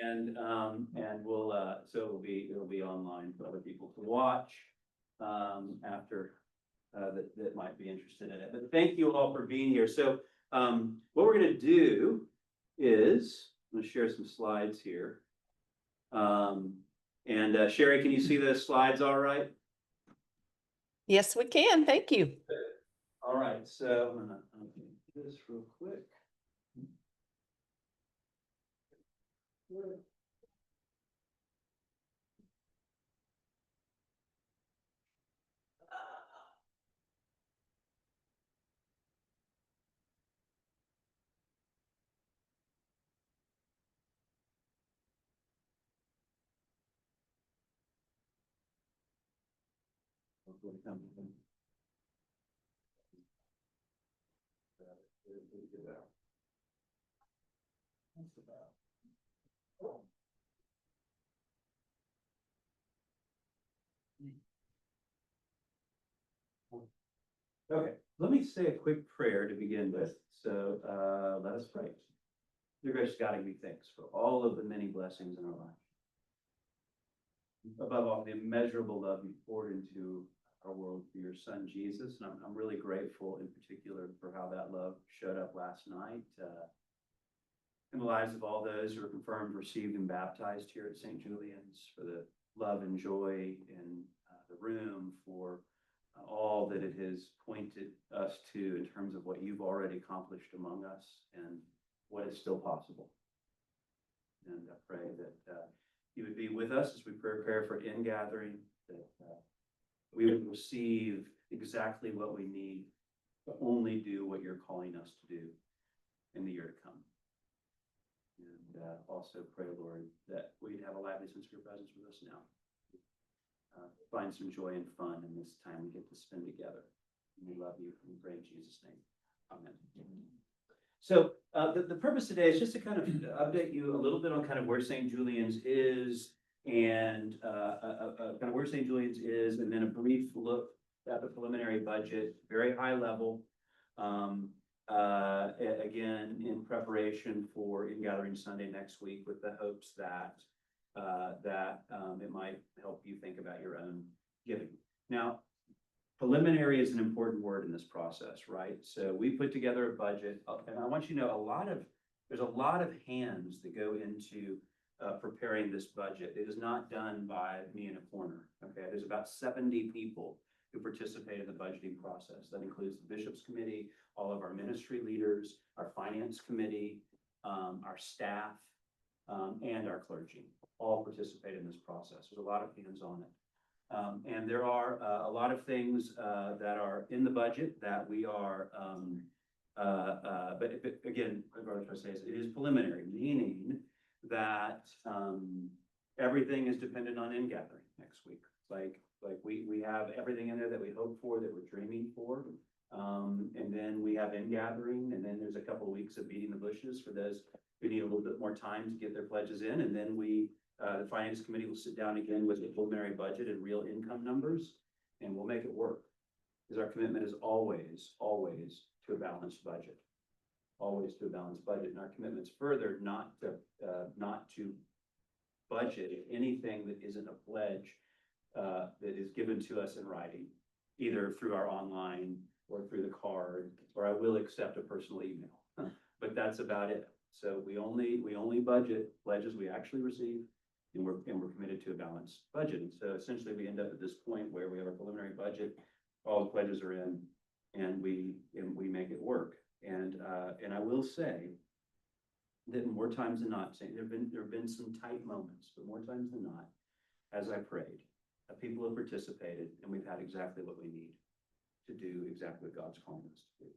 And we'll, so it'll be online for other people to watch, after, that might be interested in it. But thank you all for being here. So, what we're gonna do is, I'm gonna share some slides here. And Sherry, can you see the slides all right? Yes, we can. Thank you. All right, so I'm gonna do this real quick. Okay, let me say a quick prayer to begin with. So let us pray. Dear gracious God, I give you thanks for all of the many blessings in our life. Above all, the immeasurable love you poured into our world through your son, Jesus. And I'm really grateful in particular for how that love showed up last night in the lives of all those who were confirmed, received, and baptized here at St. Julian's, for the love and joy in the room, for all that it has pointed us to in terms of what you've already accomplished among us and what is still possible. And I pray that you would be with us as we prepare for ingathering, that we would receive exactly what we need to only do what you're calling us to do in the year to come. And also pray, Lord, that we'd have a lively sense of your presence with us now. Find some joy and fun in this time we get to spend together. And we love you, and we pray in Jesus' name. Amen. So the purpose today is just to kind of update you a little bit on kind of where St. Julian's is, and kind of where St. Julian's is, and then a brief look at the preliminary budget, very high level. Again, in preparation for Ingathering Sunday next week, with the hopes that it might help you think about your own giving. Now, preliminary is an important word in this process, right? So we put together a budget, and I want you to know there's a lot of hands that go into preparing this budget. It is not done by me in a corner, okay? There's about 70 people who participate in the budgeting process. That includes the Bishops Committee, all of our ministry leaders, our finance committee, our staff, and our clergy, all participate in this process. There's a lot of hands on it. And there are a lot of things that are in the budget that we are, but again, what I say is it is preliminary, meaning that everything is dependent on ingathering next week. Like we have everything in there that we hope for, that we're dreaming for. And then we have ingathering, and then there's a couple of weeks of beating the bushes for those who need a little bit more time to get their pledges in. And then the finance committee will sit down again with a preliminary budget and real income numbers, and we'll make it work. Because our commitment is always to a balanced budget, always to a balanced budget. And our commitment's further not to budget anything that isn't a pledge that is given to us in writing, either through our online or through the card, or I will accept a personal email, but that's about it. So we only budget pledges we actually receive, and we're committed to a balanced budget. And so essentially we end up at this point where we have a preliminary budget, all the pledges are in, and we make it work. And I will say that more times than not, there have been some tight moments, but more times than not, as I prayed, people have participated, and we've had exactly what we need to do exactly what God's calling us to do.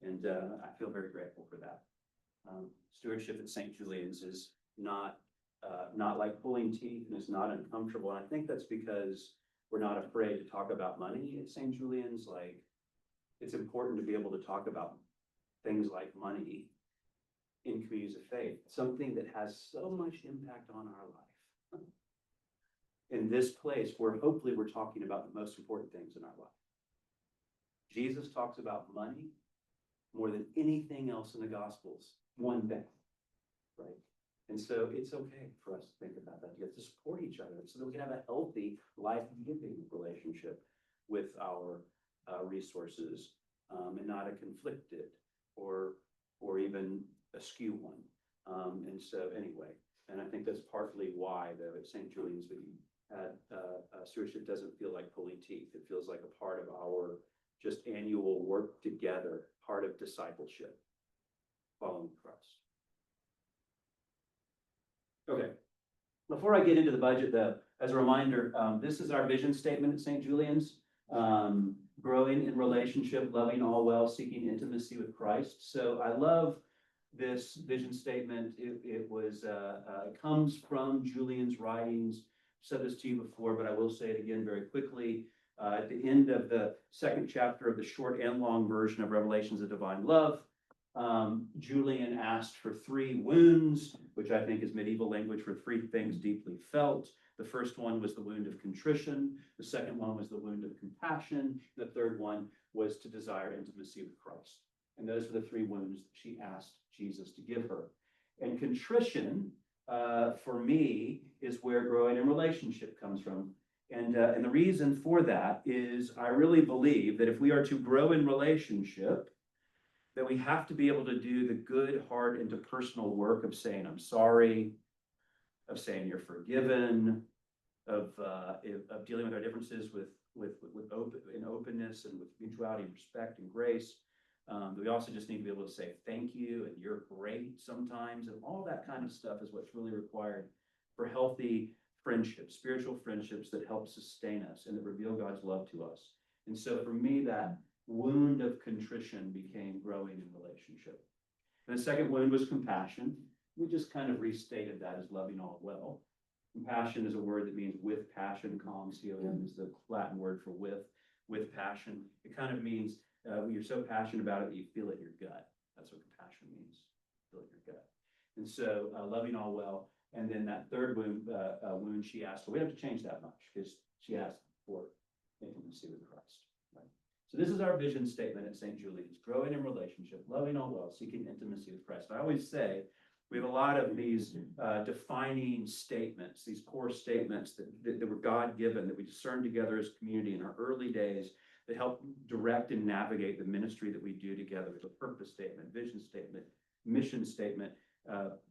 And I feel very grateful for that. Stewardship at St. Julian's is not like pulling teeth, and it's not uncomfortable. And I think that's because we're not afraid to talk about money at St. Julian's. Like, it's important to be able to talk about things like money in communities of faith, something that has so much impact on our life. In this place where hopefully we're talking about the most important things in our life. Jesus talks about money more than anything else in the Gospels. One thing: right? And so it's okay for us to think about that, to support each other so that we can have a healthy life-giving relationship with our resources, and not a conflicted or even a skew one. And so anyway, and I think that's partly why though at St. Julian's we had stewardship doesn't feel like pulling teeth. It feels like a part of our just annual work together, part of discipleship, following Christ. Okay, before I get into the budget though, as a reminder, this is our vision statement at St. Julian's. Growing in relationship, loving all well, seeking intimacy with Christ. So I love this vision statement. It comes from Julian's writings. I've said this to you before, but I will say it again very quickly. At the end of the second chapter of the short and long version of Revelations of Divine Love, Julian asked for 3 wounds, which I think is medieval language for 3 things deeply felt. The first one was the wound of contrition. The second one was the wound of compassion. The third one was to desire intimacy with Christ. And those were the 3 wounds that she asked Jesus to give her. And contrition, for me, is where growing in relationship comes from. And the reason for that is I really believe that if we are to grow in relationship, that we have to be able to do the good, hard, interpersonal work of saying, I'm sorry, of saying you're forgiven, of dealing with our differences with openness and with mutuality and respect and grace. We also just need to be able to say thank you and you're great sometimes, and all that kind of stuff is what's really required for healthy friendships, spiritual friendships that help sustain us and that reveal God's love to us. And so for me, that wound of contrition became growing in relationship. And the second wound was compassion. We just kind of restated that as loving all well. Compassion is a word that means with passion. Com is the Latin word for with passion. It kind of means when you're so passionate about it that you feel it in your gut. That's what compassion means. Feel it in your gut. And so loving all well. And then that third wound she asked for, we don't have to change that much because she asked for intimacy with Christ. Right? So this is our vision statement at St. Julian's: growing in relationship, loving all well, seeking intimacy with Christ. I always say we have a lot of these defining statements, these core statements that were God-given, that we discerned together as a community in our early days, that help direct and navigate the ministry that we do together. With a purpose statement, vision statement, mission statement,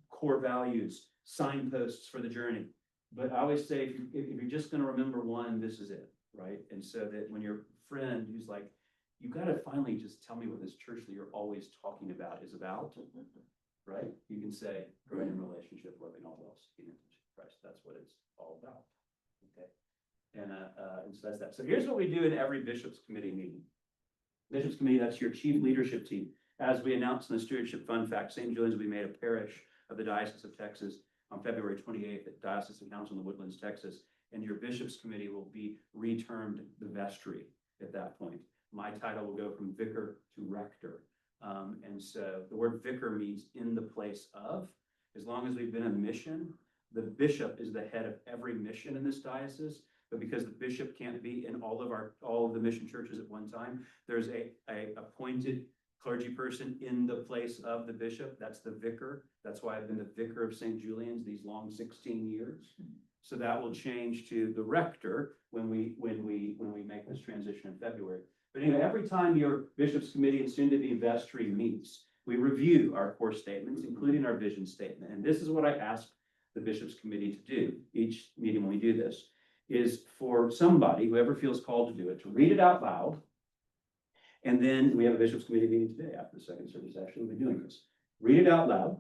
core values, signposts for the journey. But I always say, if you're just going to remember one, this is it, right? And so that when your friend who's like, you got to finally just tell me what this church that you're always talking about is about, right? You can say, growing in relationship, loving all well, seeking intimacy with Christ. That's what it's all about. Okay. And so that's that. So here's what we do in every Bishops Committee meeting. Bishops Committee, that's your chief leadership team. As we announced in the Stewardship Fun Fact, St. Julian's will be made a parish of the Diocese of Texas on February 28th at Diocesan Council in the Woodlands, Texas. And your Bishops Committee will be retermed the vestry at that point. My title will go from vicar to rector. And so the word vicar means in the place of. As long as we've been a mission, the bishop is the head of every mission in this diocese. But because the bishop can't be in all of the mission churches at one time, there's a appointed clergy person in the place of the bishop. That's the vicar. That's why I've been the vicar of St. Julian's these long 16 years. So that will change to the rector when we make this transition in February. But anyway, every time your Bishops Committee and soon-to-be vestry meets, we review our core statements, including our vision statement. And this is what I ask the Bishops Committee to do each meeting when we do this, is for somebody, whoever feels called to do it, to read it out loud. And then we have a Bishops Committee meeting today after the second service. Actually, we'll be doing this. Read it out loud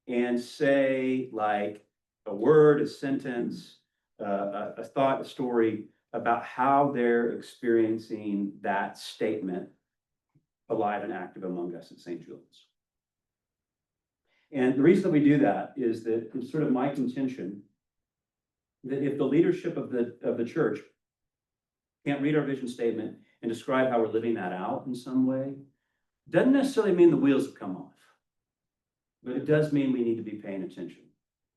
and say like a word, a sentence, a thought, a story about how they're experiencing that statement alive and active among us at St. Julian's. And the reason that we do that is that it's sort of my contention that if the leadership of the church can't read our vision statement and describe how we're living that out in some way, doesn't necessarily mean the wheels have come off, but it does mean we need to be paying attention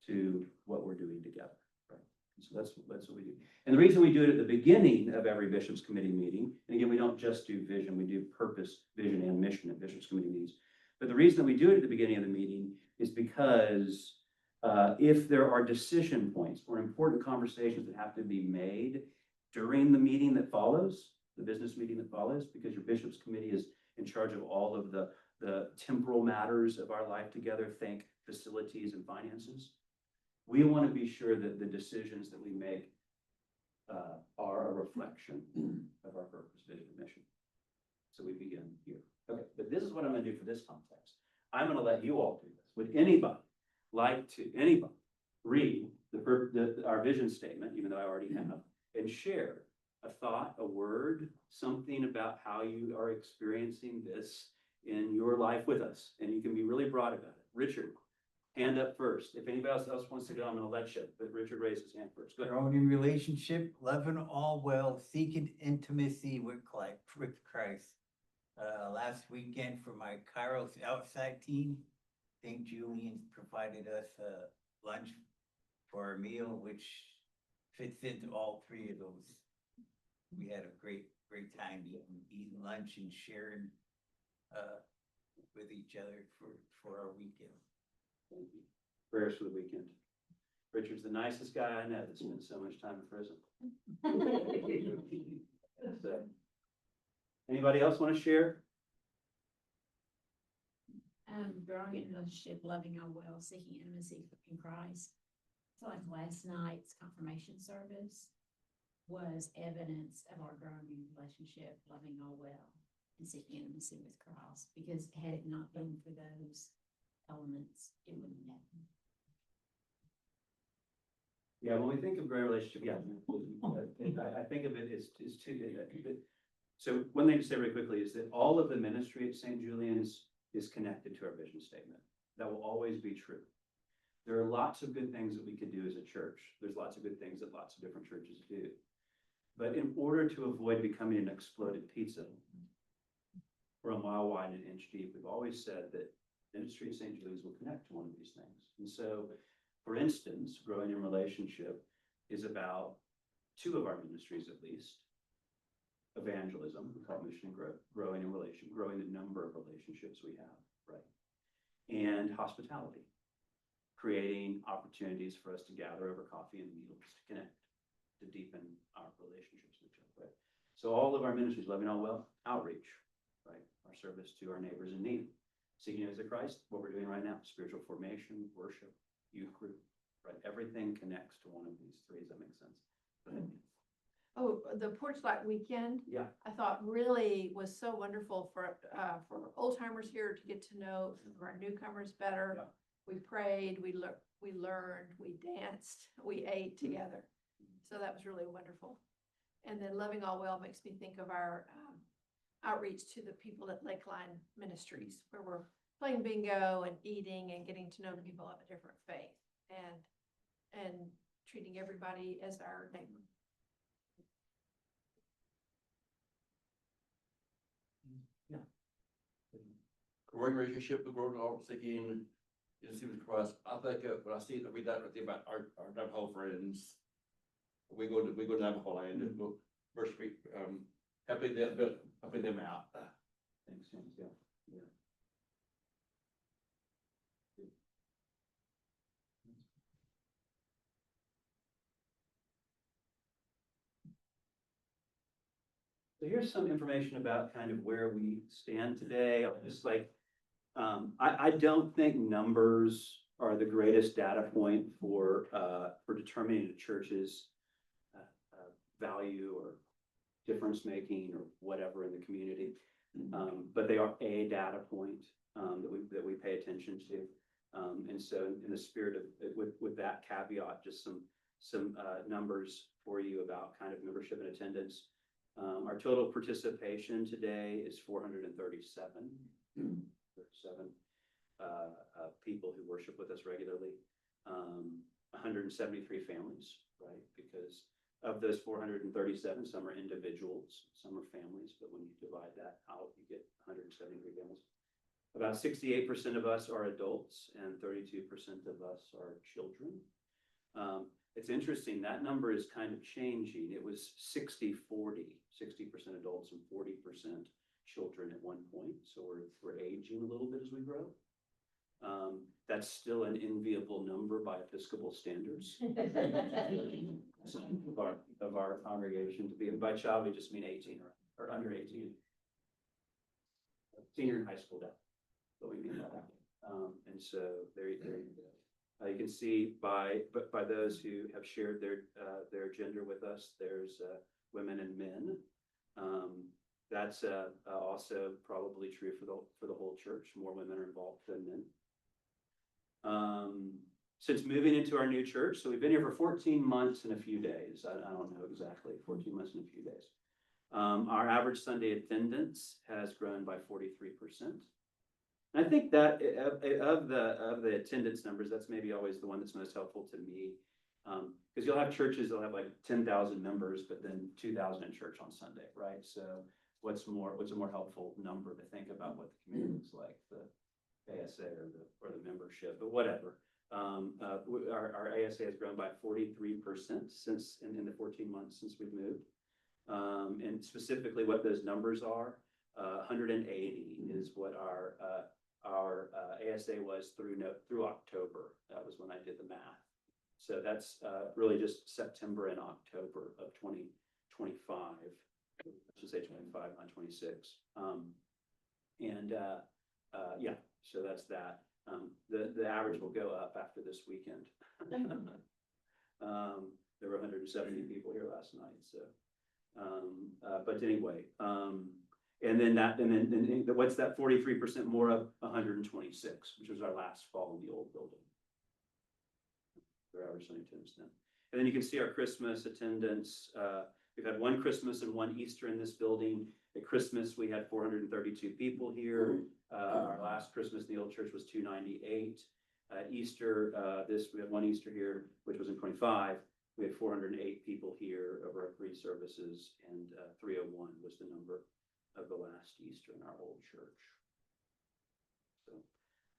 to what we're doing together. Right? So that's what we do. And the reason we do it at the beginning of every Bishops Committee meeting, and again, we don't just do vision, we do purpose, vision, and mission at Bishops Committee meetings. But the reason that we do it at the beginning of the meeting is because if there are decision points or important conversations that have to be made during the meeting that follows, the business meeting that follows, because your bishops committee is in charge of all of the temporal matters of our life together, think facilities and finances. We want to be sure that the decisions that we make are a reflection of our purpose, vision, and mission. So we begin here. Okay, but this is what I'm going to do for this context. I'm going to let you all do this. Would anybody like to, read our vision statement, even though I already have, and share a thought, a word, something about how you are experiencing this in your life with us? And you can be really broad about it. Richard, hand up first. If anybody else wants to go, I'm going to let you, but Richard raised his hand first. Go ahead. Growing in relationship, loving all well, seeking intimacy with Christ. Last weekend for my Kairos outside team, St. Julian's provided us lunch for our meal, which fits into all three of those. We had a great time eating lunch and sharing with each other for our weekend. Thank you. Prayers for the weekend. Richard's the nicest guy I know that spent so much time in prison. So, anybody else want to share? Growing in relationship, loving all well, seeking intimacy in Christ. So like last night's confirmation service was evidence of our growing in relationship, loving all well, and seeking intimacy with Christ. Because had it not been for those elements, it wouldn't happen. Yeah, when we think of great relationship, yeah, I think of it as two. So one thing to say really quickly is that all of the ministry at St. Julian's is connected to our vision statement. That will always be true. There are lots of good things that we could do as a church. There's lots of good things that lots of different churches do. But in order to avoid becoming an exploded pizza, or a mile wide and an inch deep, we've always said that ministry at St. Julian's will connect to one of these things. And so, for instance, growing in relationship is about two of our ministries at least. Evangelism, we call it mission and growth, growing the number of relationships we have, right? And hospitality, creating opportunities for us to gather over coffee and meals to connect, to deepen our relationships with each other, right? So all of our ministries, loving all well, outreach, right? Our service to our neighbors in need. Seeking as a Christ, what we're doing right now, spiritual formation, worship, youth group, right? Everything connects to one of these three. Does that make sense? Go ahead. Oh, the Porch Light Weekend, Yeah. I thought really was so wonderful for old timers here to get to know some of our newcomers better. Yeah. We prayed, we learned, we danced, we ate together. So that was really wonderful. And then Loving All Well makes me think of our outreach to the people at Lakeline Ministries, where we're playing bingo and eating and getting to know people of a different faith and treating everybody as our neighbor. Growing relationship, the growing all seeking intimacy with Christ. I think when I see it, I read that right there about our Navajo friends. We go to Navajo land and go worship, helping them out. Thanks, James. Yeah. Yeah. So here's some information about kind of where we stand today. Just like, I don't think numbers are the greatest data point for determining a church's value or difference making or whatever in the community. But they are a data point that we pay attention to. And so in the spirit of, with that caveat, just some numbers for you about kind of membership and attendance. Our total participation today is 437 people who worship with us regularly. 173 families, right? Because of those 437, some are individuals, some are families, but when you divide that out, you get 173 families. About 68% of us are adults and 32% of us are children. It's interesting, that number is kind of changing. It was 60-40, 60% adults and 40% children at one point. So we're aging a little bit as we grow. That's still an enviable number by Episcopal standards. Of our congregation to be, by child, we just mean 18 or under 18. Senior in high school down, what we mean by that. And so there you go. You can see by those who have shared their gender with us, there's women and men. That's also probably true for the whole church. More women are involved than men. Since moving into our new church, so we've been here for 14 months and a few days. I don't know exactly, 14 months and a few days. Our average Sunday attendance has grown by 43%. And I think that of the attendance numbers, that's maybe always the one that's most helpful to me. Because you'll have churches that'll have like 10,000 members, but then 2,000 in church on Sunday, right? So what's a more helpful number to think about what the community looks like, the ASA or the membership, but whatever. Our ASA has grown by 43% since in the 14 months since we've moved. And specifically what those numbers are, 180 is what our ASA was through October. That was when I did the math. So that's really just September and October of 2025. I should say 25, not 26. Yeah, so that's that. The average will go up after this weekend. There were 170 people here last night, so. But anyway, and then what's that 43% more of? 126, which was our last fall in the old building. Their average Sunday attendance then. And then you can see our Christmas attendance. We've had one Christmas and one Easter in this building. At Christmas, we had 432 people here. Our last Christmas in the old church was 298. Easter, we had one Easter here, which was in 25. We had 408 people here over our 3 services, and 301 was the number of the last Easter in our old church.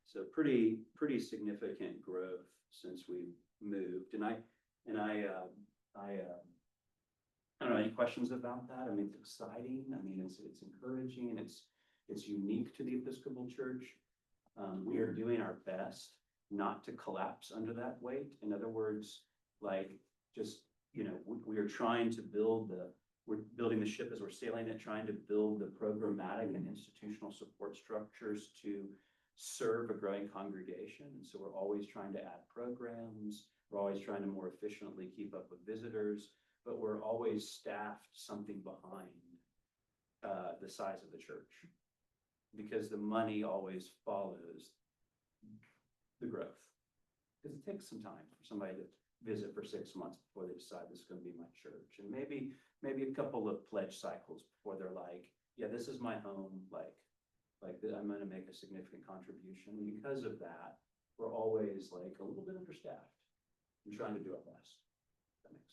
So pretty significant growth since we moved. And I don't know, any questions about that? I mean, it's exciting. I mean, it's encouraging. It's unique to the Episcopal Church. We are doing our best not to collapse under that weight. In other words, like just, we are trying to we're building the ship as we're sailing it, trying to build the programmatic and institutional support structures to serve a growing congregation. And so we're always trying to add programs. We're always trying to more efficiently keep up with visitors, but we're always staffed something behind the size of the church, because the money always follows the growth. Because it takes some time for somebody to visit for 6 months before they decide this is going to be my church, and maybe a couple of pledge cycles before they're like, yeah, this is my home, like I'm going to make a significant contribution. And because of that, we're always like a little bit understaffed and trying to do our best. That makes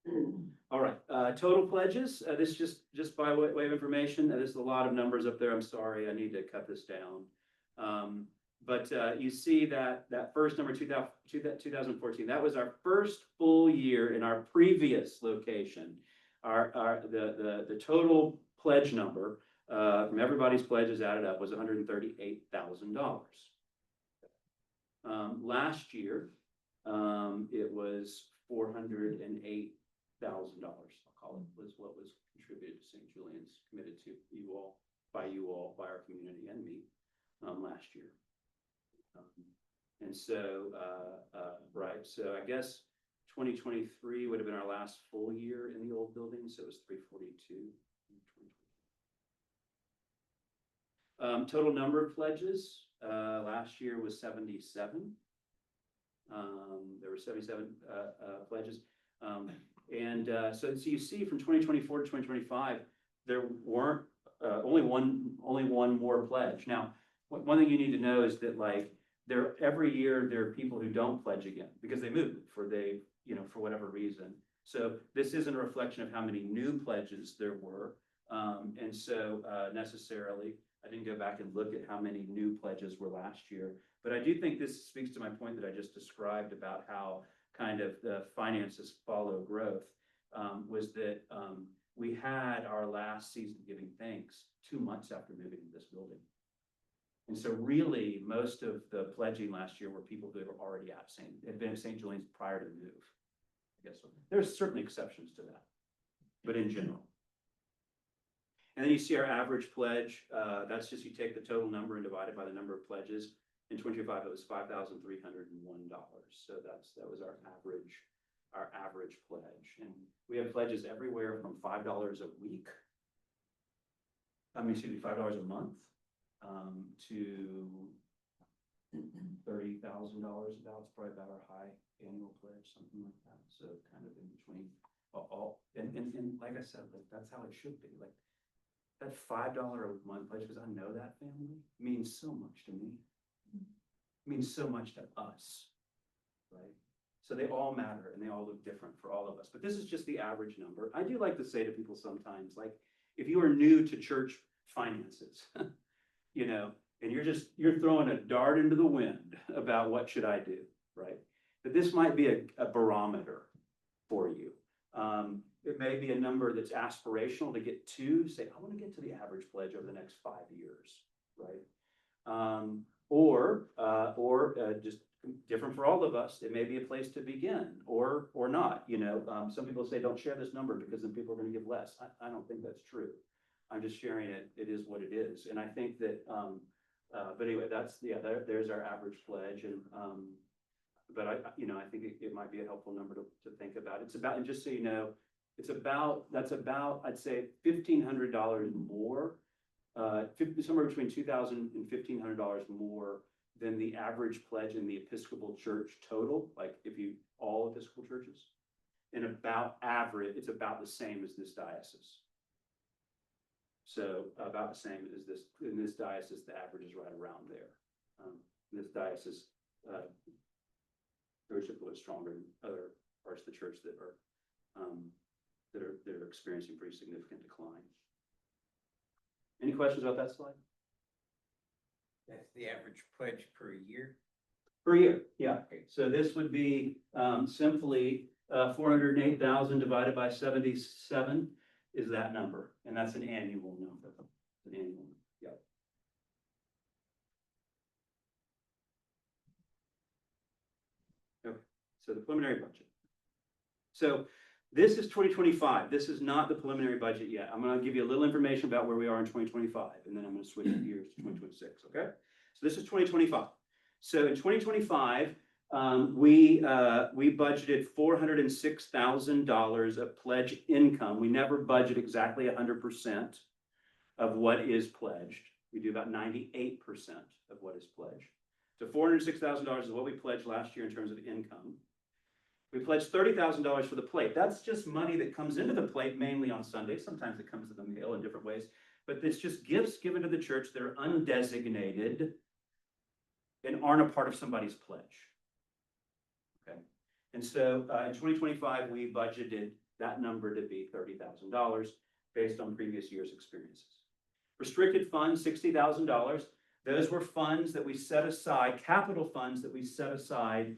sense. All right, total pledges. This just by way of information. There's a lot of numbers up there. I'm sorry, I need to cut this down. But you see that first number, 2014, that was our first full year in our previous location. The total pledge number from everybody's pledges added up was $138,000. Last year, it was $408,000. I'll call it, was what was contributed to St. Julian's, committed to you all, by our community and me last year. And so, right, so I guess 2023 would have been our last full year in the old building, so it was 342. Total number of pledges last year was 77. There were 77 pledges. So you see from 2024 to 2025, there weren't only one more pledge. Now, one thing you need to know is that every year there are people who don't pledge again because they moved for whatever reason. So this isn't a reflection of how many new pledges there were. And so necessarily, I didn't go back and look at how many new pledges were last year, but I do think this speaks to my point that I just described about how kind of the finances follow growth, was that we had our last season giving thanks 2 months after moving to this building. And so really, most of the pledging last year were people who were already at had been at St. Julian's prior to the move. I guess there's certainly exceptions to that, but in general. And then you see our average pledge, that's just you take the total number and divide it by the number of pledges. In 2025, it was $5,301. So that was our average pledge. And we have pledges everywhere from $5 a week. Excuse me, $5 a month, to $30,000 about. It's probably about our high annual pledge, something like that. So kind of in between and like I said, like that's how it should be. Like that $5 a month pledge, because I know that family means so much to me. Means so much to us, right? So they all matter and they all look different for all of us. But this is just the average number. I do like to say to people sometimes, like, if you are new to church finances, you know, and you're throwing a dart into the wind about what should I do, right? That this might be a barometer for you. It may be a number that's aspirational to get to, say, I want to get to the average pledge over the next 5 years, right? Or just different for all of us. It may be a place to begin or not, you know. Some people say, don't share this number because then people are going to give less. I don't think that's true. I'm just sharing it. It is what it is. And I think that, but anyway, there's our average pledge. And, but I think it might be a helpful number to think about. It's about, and just so you know, that's about, I'd say $1,500 more, somewhere between $2,000 and $1,500 more than the average pledge in the Episcopal Church total, like all Episcopal churches, and it's about the same as this diocese. So about the same as this, in this diocese, the average is right around there. This diocese, very typically stronger than other parts of the church that are experiencing pretty significant decline. Any questions about that slide? That's the average pledge per year. Per year, yeah. So this would be simply 408,000 divided by 77 is that number, and that's an annual number. An annual number. Yep. Okay. So the preliminary budget. So this is 2025. This is not the preliminary budget yet. I'm going to give you a little information about where we are in 2025, and then I'm going to switch gears to 2026. Okay. So this is 2025. So in 2025, we budgeted $406,000 of pledge income. We never budget exactly 100% of what is pledged. We do about 98% of what is pledged. So $406,000 is what we pledged last year in terms of income. We pledged $30,000 for the plate. That's just money that comes into the plate mainly on Sundays. Sometimes it comes in the mail in different ways, but it's just gifts given to the church that are undesignated and aren't a part of somebody's pledge. Okay. And so in 2025, we budgeted that number to be $30,000 based on previous year's experiences. Restricted funds, $60,000. Those were funds that we set aside, capital funds that we set aside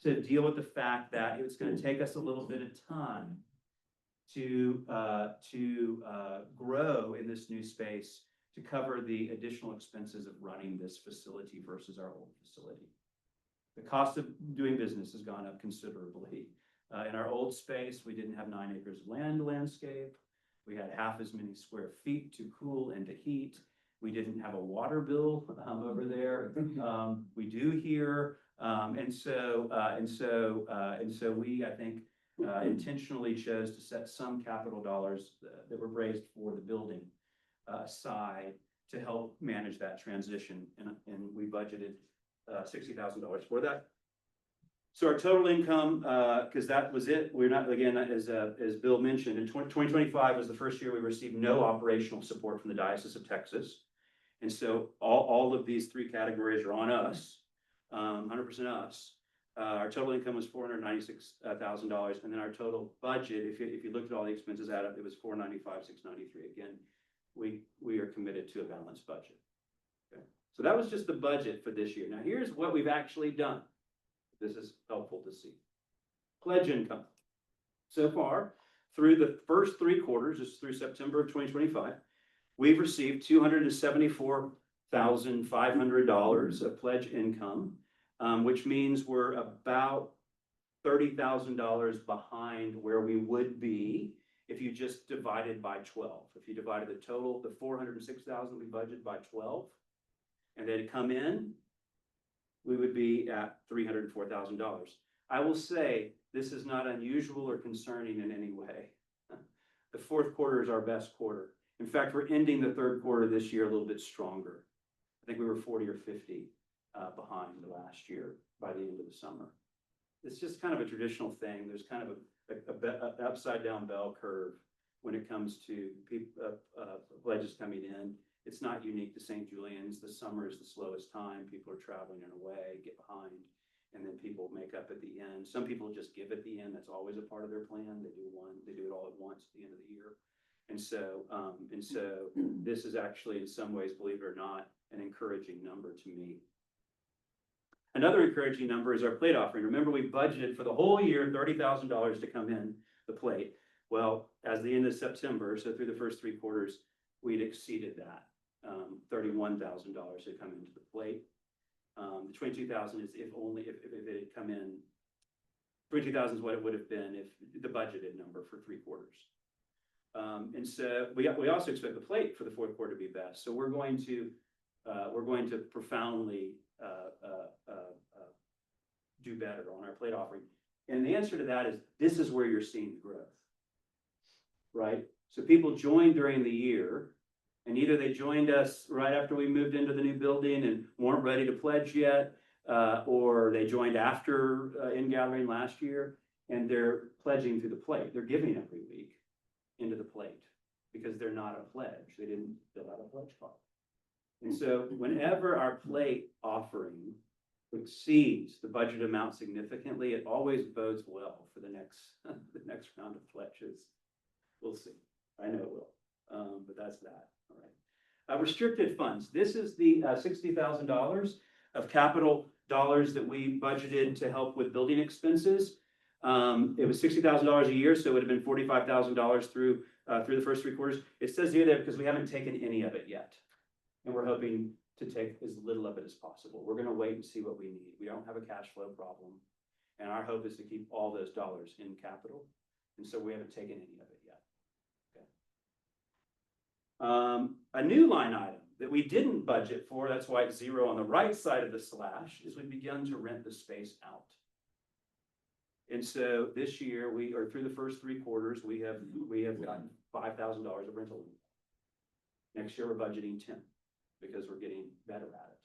to deal with the fact that it was going to take us a little bit of time to grow in this new space to cover the additional expenses of running this facility versus our old facility. The cost of doing business has gone up considerably. In our old space, we didn't have 9 acres of land to landscape. We had half as many square feet to cool and to heat. We didn't have a water bill over there. We do here. And so we, I think, intentionally chose to set some capital dollars that were raised for the building aside to help manage that transition. And we budgeted $60,000 for that. So our total income, because that was it, we're not, again, as Bill mentioned, in 2025 was the first year we received no operational support from the Diocese of Texas. And so all of these 3 categories are on us. 100% us. Our total income was $496,000, and then our total budget, if you looked at all the expenses add up, it was $495,693. Again, we are committed to a balanced budget. Okay, so that was just the budget for this year. Now here's what we've actually done. This is helpful to see. Pledge income. So far, through the first 3 quarters, just through September of 2025, we've received $1,500 of pledge income, which means we're about $30,000 behind where we would be if you just divided by 12. If you divided the total, the 406,000 we budgeted by 12, and they'd come in, we would be at $304,000. I will say, this is not unusual or concerning in any way. The fourth quarter is our best quarter. In fact, we're ending the third quarter this year a little bit stronger. I think we were 40 or 50 behind the last year by the end of the summer. It's just kind of a traditional thing. There's kind of an upside down bell curve when it comes to pledges coming in. It's not unique to St. Julian's. The summer is the slowest time. People are traveling in a way, get behind, and then people make up at the end. Some people just give at the end. That's always a part of their plan. They do it all at once at the end of the year. And so this is actually, in some ways, believe it or not, an encouraging number to me. Another encouraging number is our plate offering. Remember, we budgeted for the whole year $30,000 to come in the plate. Well, as the end of September, so through the first three quarters, we'd exceeded that. $31,000 had come into the plate. The 22,000 is if it had come in. 22,000 is what it would have been if the budgeted number for three quarters. And so we also expect the plate for the fourth quarter to be best. So we're going to profoundly do better on our plate offering. And the answer to that is, this is where you're seeing the growth, right? So people joined during the year, and either they joined us right after we moved into the new building and weren't ready to pledge yet, or they joined after in-gathering last year, and they're pledging through the plate. They're giving every week into the plate because they're not a pledge. They didn't fill out a pledge card. And so whenever our plate offering exceeds the budget amount significantly, it always bodes well for the next round of pledges. We'll see. I know it will. But that's that. All right. Restricted funds. This is the $60,000 of capital dollars that we budgeted to help with building expenses. It was $60,000 a year, so it would have been $45,000 through the first three quarters. It says here that because we haven't taken any of it yet, and we're hoping to take as little of it as possible. We're going to wait and see what we need. We don't have a cash flow problem, and our hope is to keep all those dollars in capital, and so we haven't taken any of it yet. Okay. A new line item that we didn't budget for, that's why it's zero on the right side of the slash, is we've begun to rent the space out. And so this year, through the first three quarters, we have gotten $5,000 of rental. Next year, we're budgeting 10 because we're getting better at it.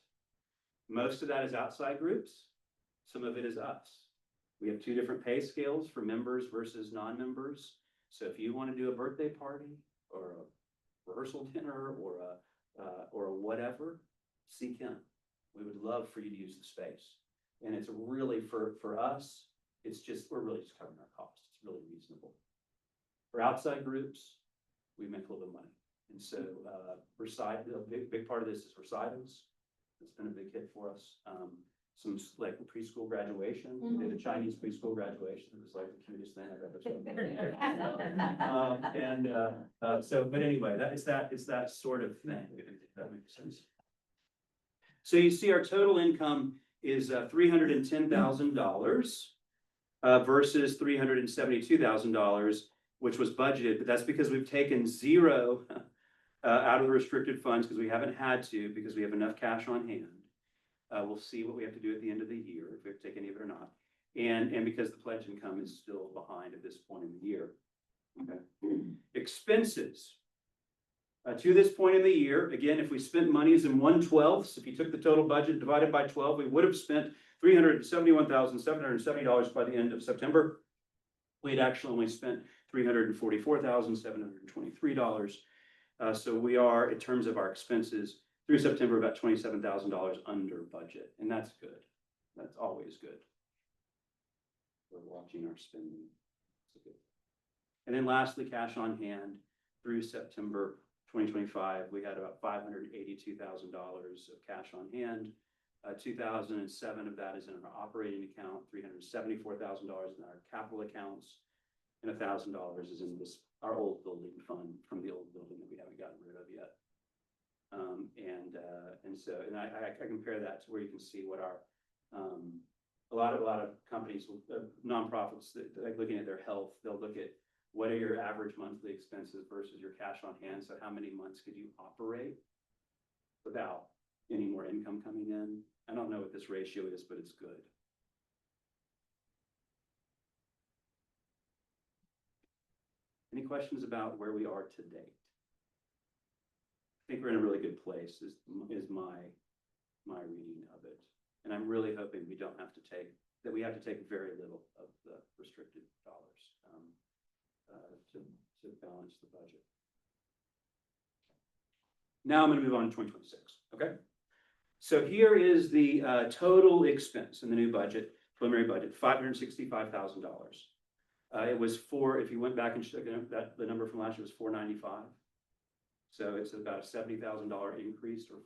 Most of that is outside groups. Some of it is us. We have two different pay scales for members versus non-members. So if you want to do a birthday party or a rehearsal dinner or a whatever, seek him. We would love for you to use the space. And it's really for us, we're really just covering our costs. It's really reasonable. For outside groups, we make a little bit of money. And so a big part of this is recitals. It's been a big hit for us. Some like preschool graduation. We did a Chinese preschool graduation. It was like the cutest thing I've ever seen. But anyway, it's that sort of thing, if that makes sense. So you see our total income is $310,000 versus $372,000, which was budgeted, but that's because we've taken zero out of the restricted funds because we haven't had to, because we have enough cash on hand. We'll see what we have to do at the end of the year, if we have to take any of it or not. And because the pledge income is still behind at this point in the year. Okay. Expenses. To this point in the year, again, if we spent monies in 1/12, if you took the total budget divided by 12, we would have spent $371,770 by the end of September. We'd actually only spent $344,723. So we are, in terms of our expenses, through September, about $27,000 under budget, and that's good. That's always good. We're watching our spending. That's good. And then lastly, cash on hand through September 2025, we had about $582,000 of cash on hand. 2007 of that is in our operating account, $374,000 in our capital accounts, and $1,000 is in our old building fund from the old building that we haven't gotten rid of yet. And I compare that to where you can see what our, a lot of companies, nonprofits, that like looking at their health, they'll look at what are your average monthly expenses versus your cash on hand. So how many months could you operate without any more income coming in? I don't know what this ratio is, but it's good. Any questions about where we are to date? I think we're in a really good place is my reading of it. And I'm really hoping we don't have to that we have to take very little of the restricted dollars to balance the budget. Now I'm going to move on to 2026. Okay. So here is the total expense in the new budget, preliminary budget, $565,000. It was if you went back and checked that, the number from last year was 495. So it's about a $70,000 increase or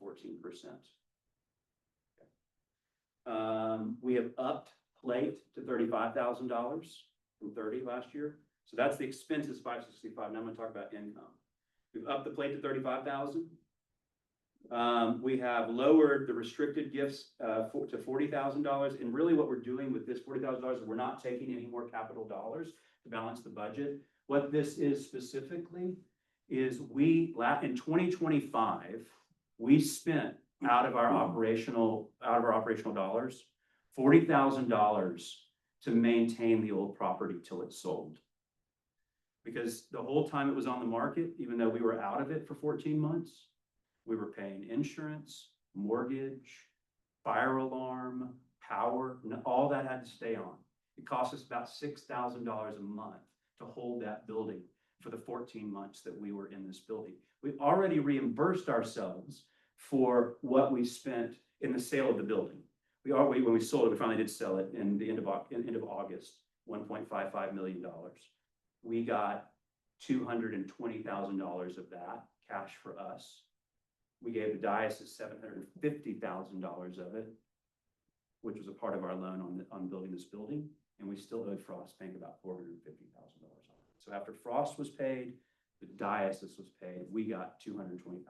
14%. We have upped plate to $35,000 from 30 last year. So that's the expenses, 565. Now I'm going to talk about income. We've upped the plate to 35,000. We have lowered the restricted gifts to $40,000. And really what we're doing with this $40,000 is we're not taking any more capital dollars to balance the budget. What this is specifically is in 2025, we spent out of our operational dollars, $40,000 to maintain the old property till it's sold. Because the whole time it was on the market, even though we were out of it for 14 months, we were paying insurance, mortgage, fire alarm, power, all that had to stay on. It cost us about $6,000 a month to hold that building for the 14 months that we were in this building. We've already reimbursed ourselves for what we spent in the sale of the building. When we sold it, we finally did sell it in the end of August, $1.55 million. We got $220,000 of that cash for us. We gave the diocese $750,000 of it, which was a part of our loan on building this building. And we still owed Frost Bank about $450,000 on it. So after Frost was paid, the diocese was paid, we got $220,000.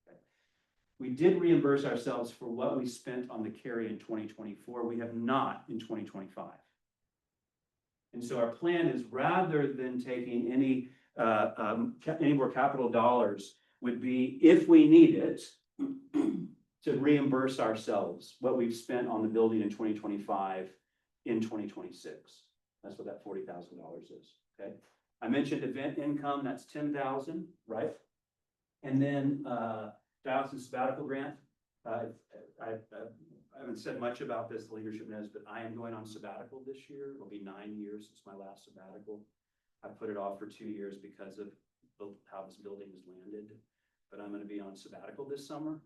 Okay. We did reimburse ourselves for what we spent on the carry in 2024. We have not in 2025. And so our plan is, rather than taking any more capital dollars, would be, if we need it, to reimburse ourselves what we've spent on the building in 2025 in 2026. That's what that $40,000 is. Okay. I mentioned event income, that's $10,000, right? And then diocese sabbatical grant. I haven't said much about this, the leadership knows, but I am going on sabbatical this year. It'll be 9 years since my last sabbatical. I put it off for 2 years because of how this building has landed, but I'm going to be on sabbatical this summer.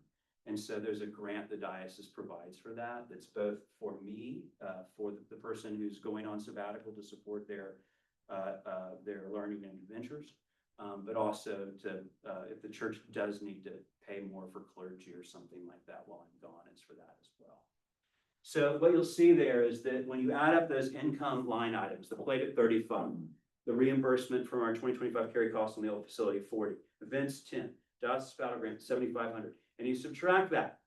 And so there's a grant the diocese provides for that. That's both for me, for the person who's going on sabbatical to support their learning and adventures, but also to, if the church does need to pay more for clergy or something like that while I'm gone, it's for that as well. So what you'll see there is that when you add up those income line items, the plate at 35, the reimbursement from our 2025 carry costs on the old facility, 40, events 10, diocese sabbatical grant, 7,500. And you subtract that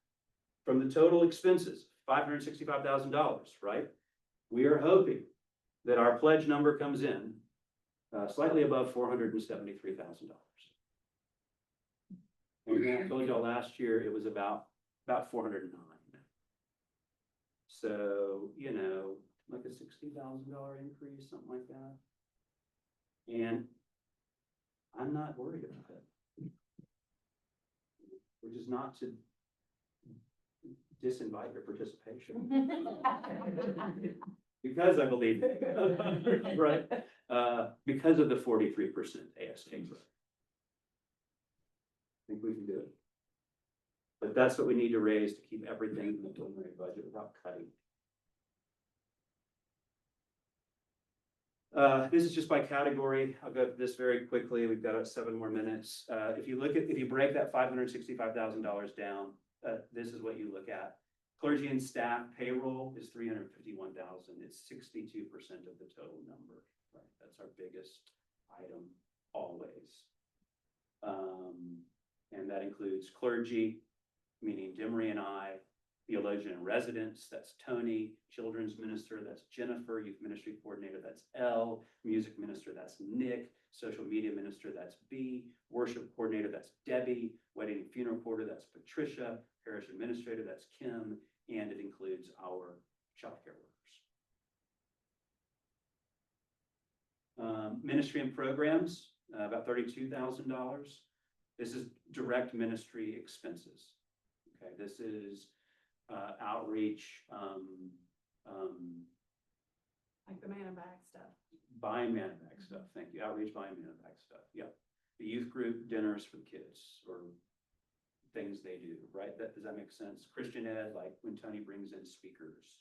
from the total expenses, $565,000, right? We are hoping that our pledge number comes in slightly above $473,000. And I told y'all last year it was about 409. So, you know, like a $60,000 increase, something like that. And I'm not worried about it. Which is not to disinvite your participation. Because I believe it, right? Because of the 43% ASK growth. I think we can do it. But that's what we need to raise to keep everything in the preliminary budget without cutting. This is just by category. I'll go through this very quickly. We've got 7 more minutes. If you break that $565,000 down, this is what you look at. Clergy and staff payroll is $351,000. It's 62% of the total number. Right, that's our biggest item always. And that includes clergy, meaning Demery and I, theologian in residence, that's Tony, children's minister, that's Jennifer, youth ministry coordinator, that's L, music minister, that's Nick, social media minister, that's B, worship coordinator, that's Debbie, wedding and funeral coordinator, that's Patricia, parish administrator, that's Kim, and it includes our childcare workers. Ministry and programs, about $32,000. This is direct ministry expenses. Okay, this is outreach, Like the man and bag stuff. buying man bag stuff. Thank you. Outreach, buying man bag stuff. Yep. The youth group dinners for the kids or things they do, right? Does that make sense? Christian ed, like when Tony brings in speakers.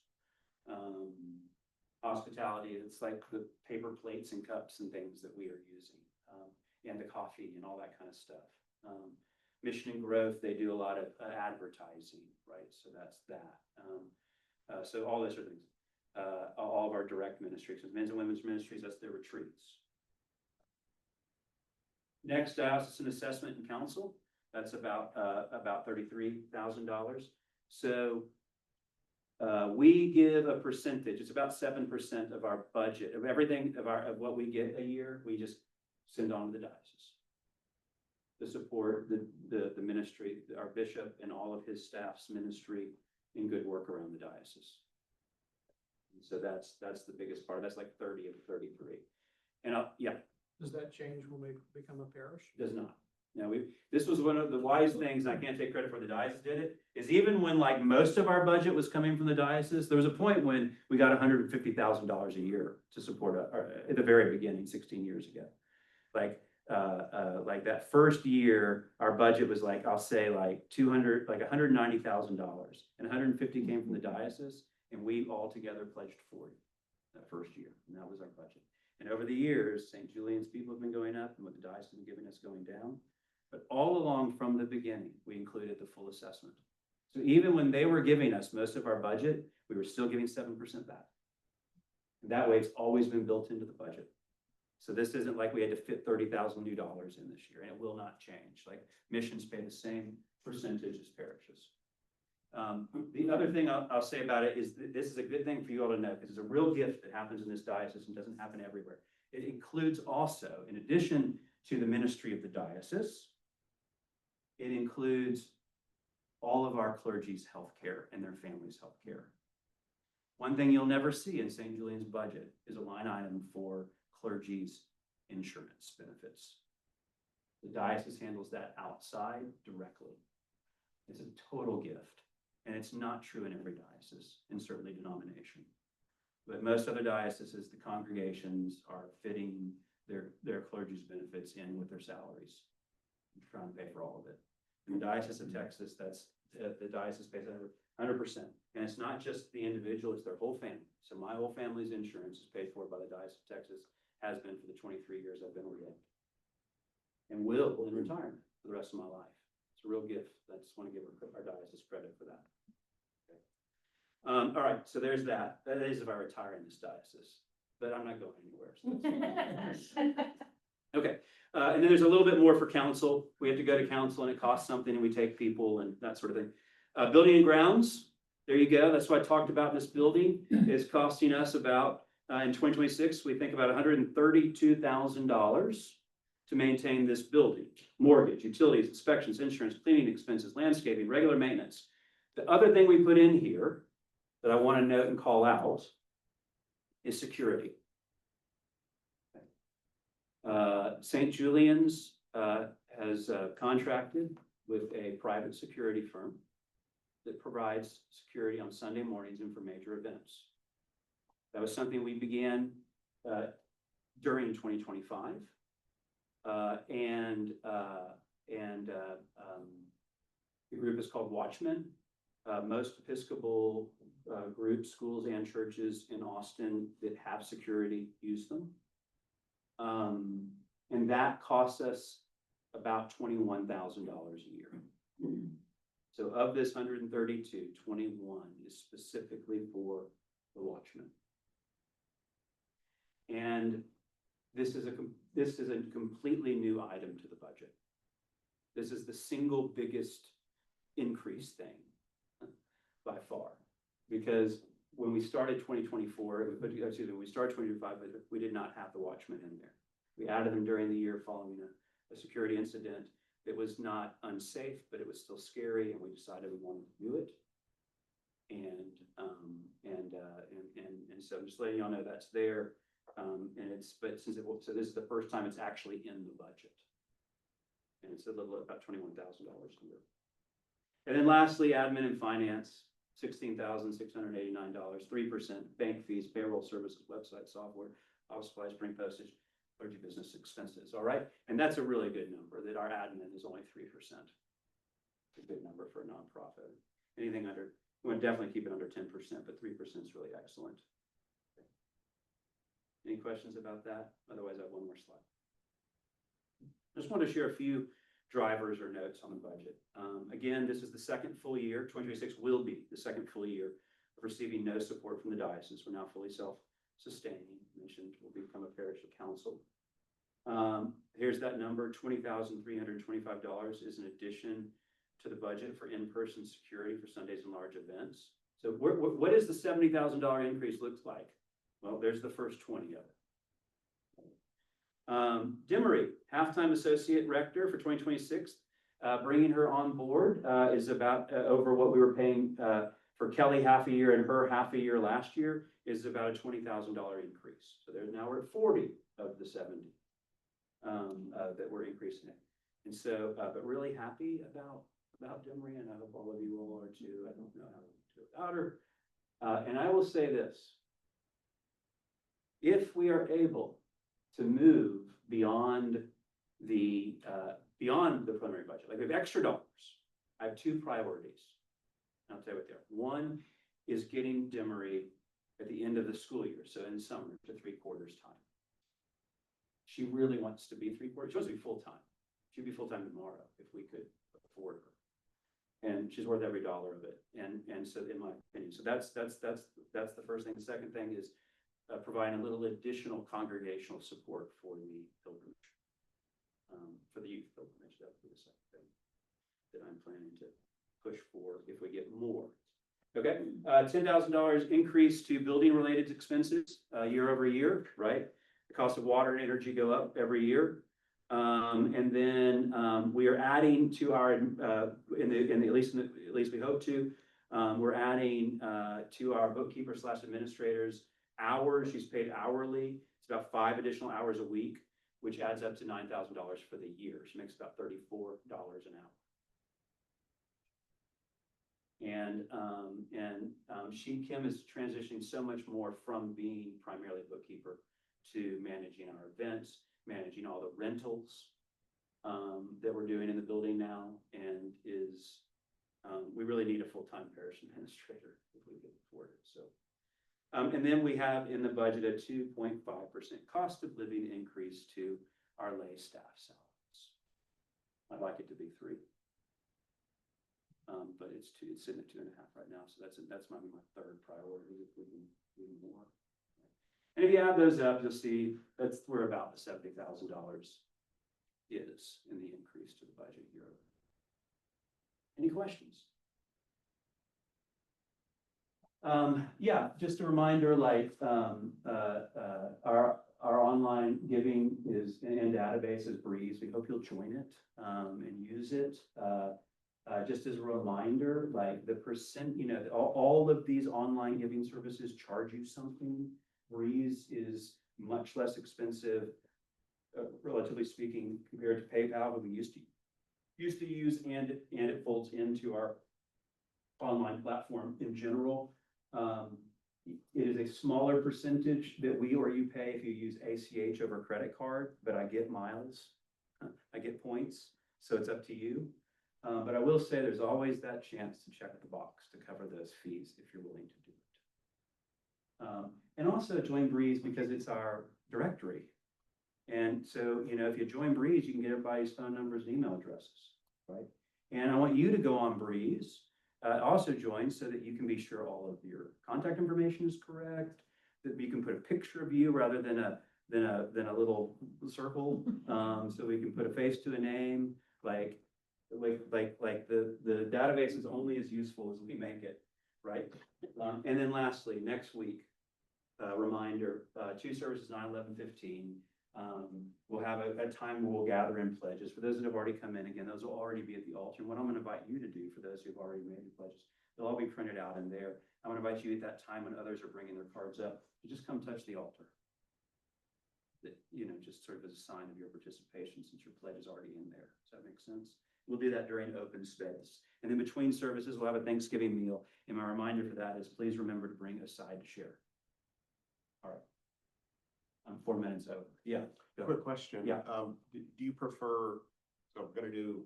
Hospitality, it's like the paper plates and cups and things that we are using. And the coffee and all that kind of stuff. Mission and growth, they do a lot of advertising, right? So that's that. So all those are things. All of our direct ministries, men's and women's ministries, that's their retreats. Next, diocesan assessment and council, that's about $33,000. So we give a percentage, it's about 7% of our budget, of everything of what we get a year, we just send on to the diocese to support the ministry, our bishop and all of his staff's ministry and good work around the diocese. And so that's the biggest part. That's like 30 of 33. And yeah, Does that change when we become a parish? does not. Now this was one of the wise things, and I can't take credit for the diocese did it, is even when like most of our budget was coming from the diocese, there was a point when we got $150,000 a year to support at the very beginning, 16 years ago. Like that first year, our budget was like, I'll say like $190,000 and 150 came from the diocese, and we all together pledged 40 that first year, and that was our budget. And over the years, St. Julian's people have been going up and what the diocese has been giving us going down. But all along from the beginning, we included the full assessment. So even when they were giving us most of our budget, we were still giving 7% back. And that way it's always been built into the budget. So this isn't like we had to fit $30,000 new dollars in this year, and it will not change. Like missions pay the same percentage as parishes. The other thing I'll say about it is that this is a good thing for you all to know, because it's a real gift that happens in this diocese and doesn't happen everywhere. It includes also, in addition to the ministry of the diocese, it includes all of our clergy's health care and their families' health care. One thing you'll never see in St. Julian's budget is a line item for clergy's insurance benefits. The diocese handles that outside directly. It's a total gift. And it's not true in every diocese, and certainly denomination. But most other dioceses, the congregations are fitting their clergy's benefits in with their salaries, trying to pay for all of it. In the Diocese of Texas, that's the diocese pays 100%. And it's not just the individual, it's their whole family. So my whole family's insurance is paid for by the Diocese of Texas, has been for the 23 years I've been ordained. And will in retirement for the rest of my life. It's a real gift. I just want to give our diocese credit for that. Okay. All right, so there's that. That is if I retire in this diocese, but I'm not going anywhere. So that's okay, and then there's a little bit more for council. We have to go to council and it costs something and we take people and that sort of thing. Building and grounds, there you go. That's what I talked about. This building is costing us about, in 2026, we think about $132,000 to maintain this building. Mortgage, utilities, inspections, insurance, cleaning expenses, landscaping, regular maintenance. The other thing we put in here that I want to note and call out is security. St. Julian's has contracted with a private security firm that provides security on Sunday mornings and for major events. That was something we began during 2025. The group is called Watchmen. Most Episcopal groups, schools, and churches in Austin that have security use them. And that costs us about $21,000 a year. So of this 132, 21 is specifically for the Watchmen. And this is a completely new item to the budget. This is the single biggest increase thing by far. Because when we started 2024, excuse me, when we started 2025, we did not have the watchmen in there. We added them during the year following a security incident. It was not unsafe, but it was still scary, and we decided we wanted to do it. And so I'm just letting y'all know that's there. But so this is the first time it's actually in the budget. And it's a little about $21,000 a year. And then lastly, admin and finance, $16,689, 3%, bank fees, payroll services, website software, office supplies, print postage, clergy business expenses, all right? And that's a really good number, that our admin is only 3%. It's a good number for a nonprofit. Anything under, we want to definitely keep it under 10%, but 3% is really excellent. Okay. Any questions about that? Otherwise, I have one more slide. Just want to share a few drivers or notes on the budget. Again, this is the second full year. 2026 will be the second full year of receiving no support from the diocese. We're now fully self-sustaining. Mentioned we'll become a parish council. Here's that number: $20,325 is an addition to the budget for in-person security for Sundays and large events. So what does the $70,000 increase look like? Well, there's the first 20 of it. Demery, half-time associate rector for 2026, bringing her on board is about over what we were paying for Kelly half a year and her half a year last year is about a $20,000 increase. So there's now we're at 40 of the 70 that we're increasing it. And so, but really happy about Demery, and I hope all of you all are too. I don't know how to do it without her. And I will say this: if we are able to move beyond the preliminary budget, like we have extra dollars, I have two priorities. I'll tell you what they are. One is getting Demery at the end of the school year, so in summer, to 3/4 time. She really wants to be 3/4. She wants to be full-time. She'd be full-time tomorrow if we could afford her. And she's worth every dollar of it. And so, in my opinion, so that's the first thing. The second thing is providing a little additional congregational support for the pilgrimage, for the youth pilgrimage. That would be the second thing that I'm planning to push for if we get more. Okay, $10,000 increase to building-related expenses year over year, right? The cost of water and energy go up every year. And then we are adding to our at least we hope to, we're adding to our bookkeeper / administrators hours. She's paid hourly. It's about 5 additional hours a week, which adds up to $9,000 for the year. She makes about $34 an hour. And Kim is transitioning so much more from being primarily a bookkeeper to managing our events, managing all the rentals that we're doing in the building now, and we really need a full-time parish administrator if we can afford it. So, and then we have in the budget a 2.5% cost of living increase to our lay staff salaries. I'd like it to be 3. But it's 2. It's sitting at 2.5 right now. So that's my third priority if we can do more. And if you add those up, you'll see that's where about the $70,000 is in the increase to the budget year. Any questions? Yeah, just a reminder, like our online giving is and database is Breeze. We hope you'll join it and use it. Just as a reminder, like the percent, all of these online giving services charge you something. Breeze is much less expensive, relatively speaking, compared to PayPal, that we used to use, and it folds into our online platform in general. It is a smaller percentage that we or you pay if you use ACH over credit card, but I get miles, I get points, so it's up to you. But I will say there's always that chance to check the box to cover those fees if you're willing to do it. And also join Breeze because it's our directory. And so, if you join Breeze, you can get everybody's phone numbers and email addresses, right? And I want you to go on Breeze, also join so that you can be sure all of your contact information is correct, that you can put a picture of you rather than a little circle. So we can put a face to a name. Like, Like the database is only as useful as we make it, right? And then lastly, next week, reminder, two services, 9/11/15. We'll have a time where we'll gather in pledges. For those that have already come in, again, those will already be at the altar. What I'm gonna invite you to do, for those who've already made the pledges, they'll all be printed out in there. I'm gonna invite you at that time when others are bringing their cards up, to just come touch the altar. That, just sort of as a sign of your participation, since your pledge is already in there. Does that make sense? We'll do that during open space. And then between services, we'll have a Thanksgiving meal. And my reminder for that is please remember to bring a side to share. All right. I'm 4 minutes over. Yeah. go. Quick question. Yeah. Do you prefer, so I'm gonna do,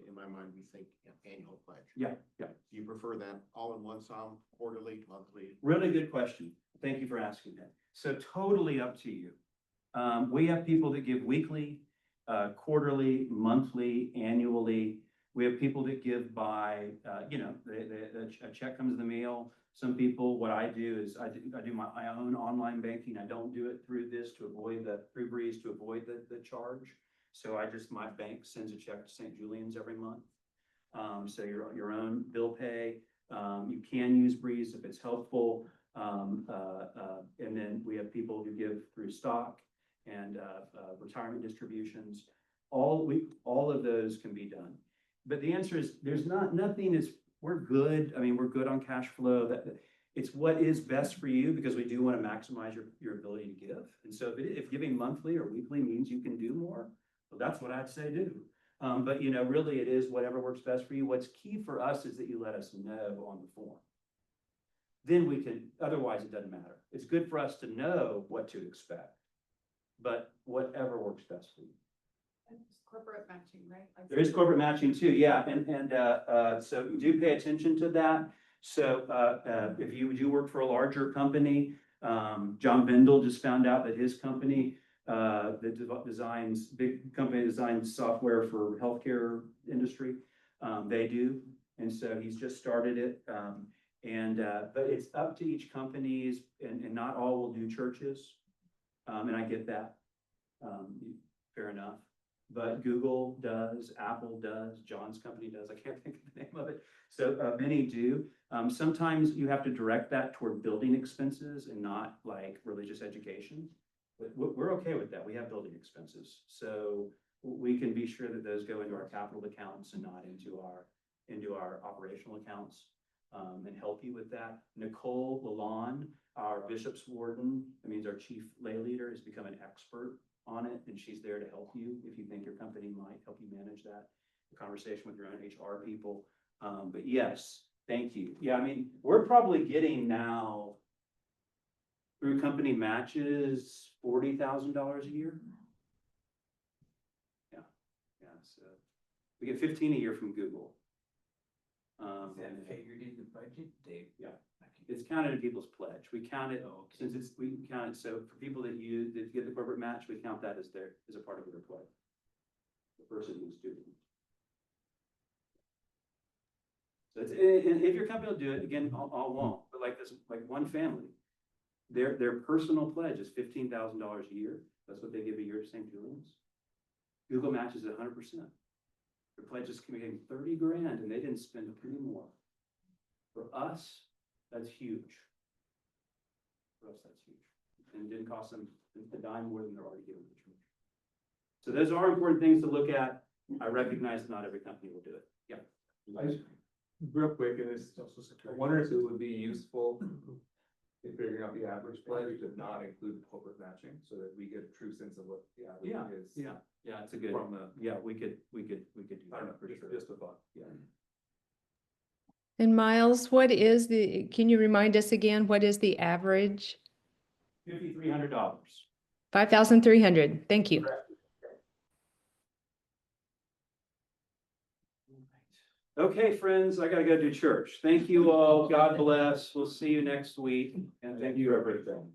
in my mind, we think annual pledge. Yeah, yeah. Do you prefer that all in one sum, quarterly, monthly? Really good question. Thank you for asking that. So totally up to you. We have people that give weekly, quarterly, monthly, annually. We have people that give by, a check comes in the mail. Some people, what I do is I do my own online banking. I don't do it through this to avoid through Breeze to avoid the charge. So my bank sends a check to St. Julian's every month. So your own bill pay. You can use Breeze if it's helpful. And then we have people who give through stock and retirement distributions. All of those can be done. But the answer is we're good. I mean, we're good on cash flow. It's what is best for you, because we do want to maximize your ability to give. And so if giving monthly or weekly means you can do more, well, that's what I'd say do. But really it is whatever works best for you. What's key for us is that you let us know on the form. Then we can, otherwise it doesn't matter. It's good for us to know what to expect, but whatever works best for you. Corporate matching, right? Like- There is corporate matching too, yeah, and so do pay attention to that. So if you do work for a larger company, John Bindle just found out that his company that designs software for healthcare industry, they do, and so he's just started it. But it's up to each company's, and not all will do churches, and I get that, fair enough. But Google does, Apple does, John's company does, I can't think of the name of it. So many do. Sometimes you have to direct that toward building expenses and not like religious education. But we're okay with that. We have building expenses. So we can be sure that those go into our capital accounts and not into our operational accounts, and help you with that. Nicole Lalonde, our bishop's warden, that means our chief lay leader, has become an expert on it, and she's there to help you if you think your company might help you manage that. A conversation with your own HR people. But yes, thank you. Yeah, I mean, we're probably getting now through company matches $40,000 a year. Yeah, so we get 15 a year from Google. Is that figured in the budget, Dave? Yeah. It's counted in people's pledge. We count it, we count it, so for people that get the corporate match, we count that as a part of their pledge. The person who's doing it. So and if your company will do it, again, all won't, but like one family, their personal pledge is $15,000 a year. That's what they give a year to St. Julian's. Google matches it 100%. Their pledge is getting 30 grand and they didn't spend a penny more. For us, that's huge. For us, that's huge. And it didn't cost them a dime more than they're already giving the church. So those are important things to look at. I recognize that not every company will do it. Yeah. Real quick, and this, I wonder if it would be useful in figuring out the average pledge to not include corporate matching, so that we get a true sense of what the average is. Yeah, it's a good, we could do that for sure. Just a thought. Yeah. And Miles, can you remind us again, what is the average? $5,300. 5,300. Thank you. Okay, friends, I gotta go do church. Thank you all. God bless. We'll see you next week. And thank you for everything.